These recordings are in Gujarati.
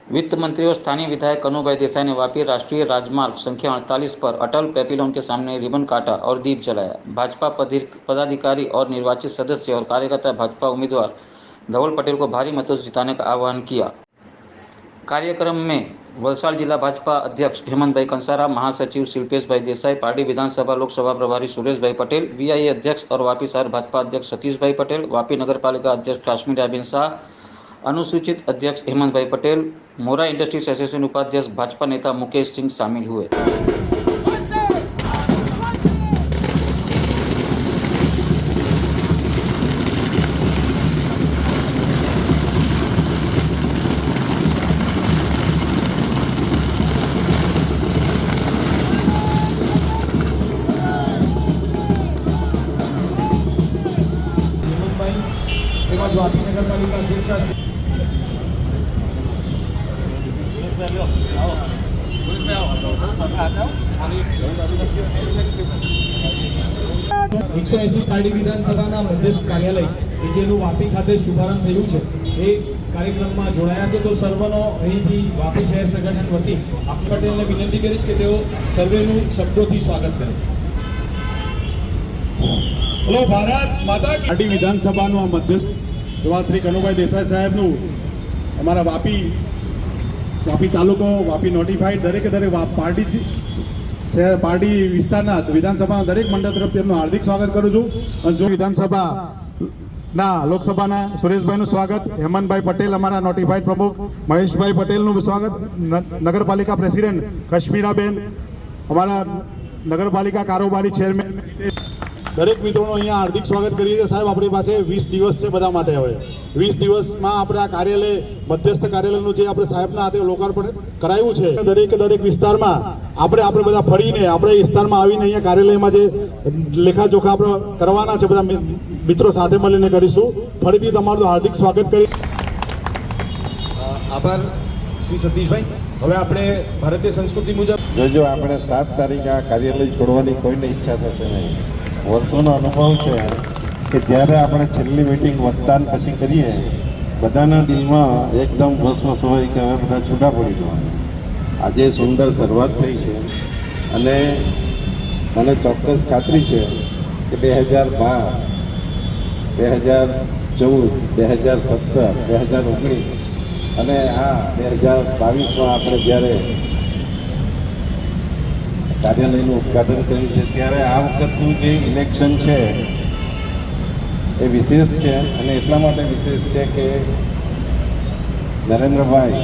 वित्त मंत्री और स्थानीय विधायक कन्हूभाई देसाई ने वापी राष्ट्रीय राजमार्ग संख्या 48 पर अटल पेपिलोन के सामने रिबन काटा और दीप जलाया। भाजपा पदाधिकारी और निर्वाचित सदस्य और कार्यकर्ता भाजपा उम्मीदवार धवल पटेल को भारी मतों से जिताने का आह्वान किया। कार्यक्रम में वलसाड़ जिला भाजपा अध्यक्ष हेमंत भाई कंसारा, महासचिव शिल्पेश भाई देसाई, पार्टी विधानसभा लोकसभा प्रभारी सुरेश भाई पटेल, वीआईए अध्यक्ष और वापी शहर भाजपा अध्यक्ष सतीश भाई पटेल, वापी नगर पालिका अध्यक्ष काश्मीराबेन शाह, अनुसूचित अध्यक्ष हेमंत भाई पटेल, मोरा इंडस्ट्रीज एसोसिएशन उपाध्यक्ष भाजपा नेता मुकेश सिंह शामिल हुए। वापी नगरपालिका अध्यक्ष पार्टी विधानसभा मध्यस्थ कार्यालय કે જેનું વાપી ખાતે શુભારંભ થયું છે એ કાર્યક્રમમાં જોડાયા છે। તો સર્વનો અહીંથી વાપી શહેર સંગઠન વતી આપી પટેલને વિનંતી કરીશ કે તેઓ સર્વેનું શબ્દોથી સ્વાગત કરે। હેલો ભારત માતા પાર્ટી વિધાનસભાનું આ મધ્યસ્થ એવા શ્રી કનુભાઈ દેસાઈ સાહેબનું અમારા વાપી તાલુકો વાપી નોટિફાઈડ દરેકે દરેક પાર્ટી શહેર પાર્ટી વિસ્તારના વિધાનસભાના દરેક મંડળ તરફથી એમનું હાર્દિક સ્વાગત કરું છું। અને જો વિધાનસભાના લોકસભાના સુરેશભાઈનું સ્વાગત, હેમંતભાઈ પટેલ અમારા નોટિફાઈડ પ્રમુખ, મહેશભાઈ પટેલનું સ્વાગત, નગરપાલિકા પ્રેસિડેન્ટ કશ્મીરાબેન, અમારા નગરપાલિકા કારોબારી ચેરમેન, દરેક મિત્રોનું અહીંયા હાર્દિક સ્વાગત કરીએ છીએ। સાહેબ આપણી પાસે 20 દિવસ છે બધા માટે। હવે 20 દિવસમાં આપણે આ કાર્યાલય મધ્યસ્થ કાર્યાલયનું જે આપણે સાહેબના હાથે લોકાર્પણ કરાવ્યું છે, દરેક વિસ્તારમાં આપણે બધા ફરીને આપણે વિસ્તારમાં આવીને અહીંયા કાર્યાલયમાં જે લેખાજોખા આપણે કરવાના છે બધા મિત્રો સાથે મળીને કરીશું। ફરીથી તમારું હાર્દિક સ્વાગત કરી આભાર શ્રી સતીશભાઈ। હવે આપણે ભારતીય સંસ્કૃતિ મુજબ જોજો આપણે 7 તારીખે આ કાર્યાલય છોડવાની કોઈને ઈચ્છા થશે નહીં। વર્ષોનો અનુભવ છે કે જ્યારે આપણે છેલ્લી મીટિંગ મતદાન પછી કરીએ બધાના દિલમાં એકદમ વસવસ હોય કે હવે બધા છૂટા પડી જવાના। આજે સુંદર શરૂઆત થઈ છે અને મને ચોક્કસ ખાતરી છે કે 2012, 2014, 2017, 2019 અને આ 2022માં આપણે જ્યારે કાર્યાલયનું ઉદ્ઘાટન કર્યું છે ત્યારે આ વખતનું જે ઇલેક્શન છે એ વિશેષ છે। અને એટલા માટે વિશેષ છે કે નરેન્દ્રભાઈ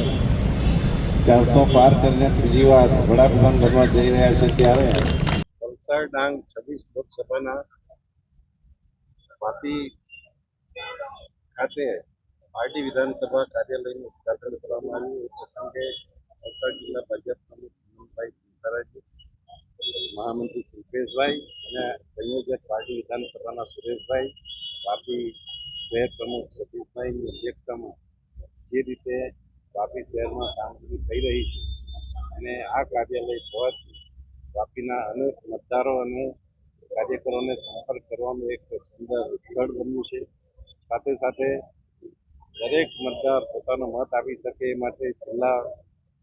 400 પાર કરીને ત્રીજી વાર વડાપ્રધાન બનવા જઈ રહ્યા છે ત્યારે વલસાડ ડાંગ 26 લોકસભાના વાપી ખાતે પાર્ટી વિધાનસભા કાર્યાલયનું ઉદ્ઘાટન કરવામાં આવ્યું। એ પ્રસંગે વલસાડ જિલ્લા ભાજપ પ્રમુખ હેમંતભાઈ કંસારાજી, મહામંત્રી શિલ્પેશભાઈ અને સંયોજક પાર્ટી વિધાનસભાના સુરેશભાઈ, વાપી શહેર પ્રમુખ સતીશભાઈની અધ્યક્ષતામાં જે રીતે વાપી શહેરમાં કામગીરી થઈ રહી છે અને આ કાર્યાલય થવાથી વાપીના અનેક મતદારો અને કાર્યકરોને સંપર્ક કરવાનું એક સુંદર સ્થળ બન્યું છે। સાથે સાથે દરેક મતદાર પોતાનો મત આપી શકે એ માટે જિલ્લા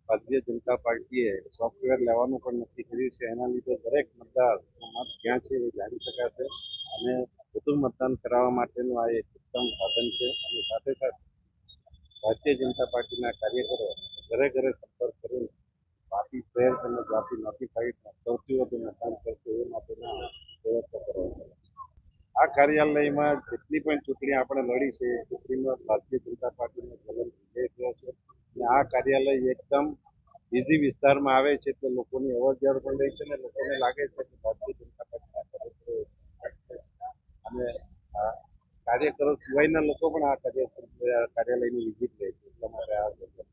ભારતીય જનતા પાર્ટીએ સોફ્ટવેર લેવાનું પણ નક્કી કર્યું છે। એના લીધે દરેક મતદારનો મત ક્યાં છે એ જાણી શકાશે અને વધુ મતદાન કરાવવા માટેનું આ એક ઉત્તમ સાધન છે। અને સાથે સાથે ભારતીય જનતા પાર્ટીના કાર્યકરો ઘરે ઘરે સંપર્ક કરીને વાપી શહેર તેમજ વાપી નોટિફાઈડમાં સૌથી વધુ મતદાન કરશે એ માટેના પ્રયત્નો કરવામાં આવે છે। આ કાર્યાલયમાં જેટલી પણ ચૂંટણી આપણે લડી છે એ ચૂંટણીમાં ભારતીય જનતા પાર્ટીનો જલન વિજય થયો છે અને આ કાર્યાલય એકદમ બીજી વિસ્તારમાં આવે છે એટલે લોકોની અવરજવર પણ રહી છે અને લોકોને લાગે છે કે ભારતીય જનતા પાર્ટીના કાર્યકરો અને કાર્યકરો સિવાયના લોકો પણ આ કાર્યાલયની વિઝિટ લે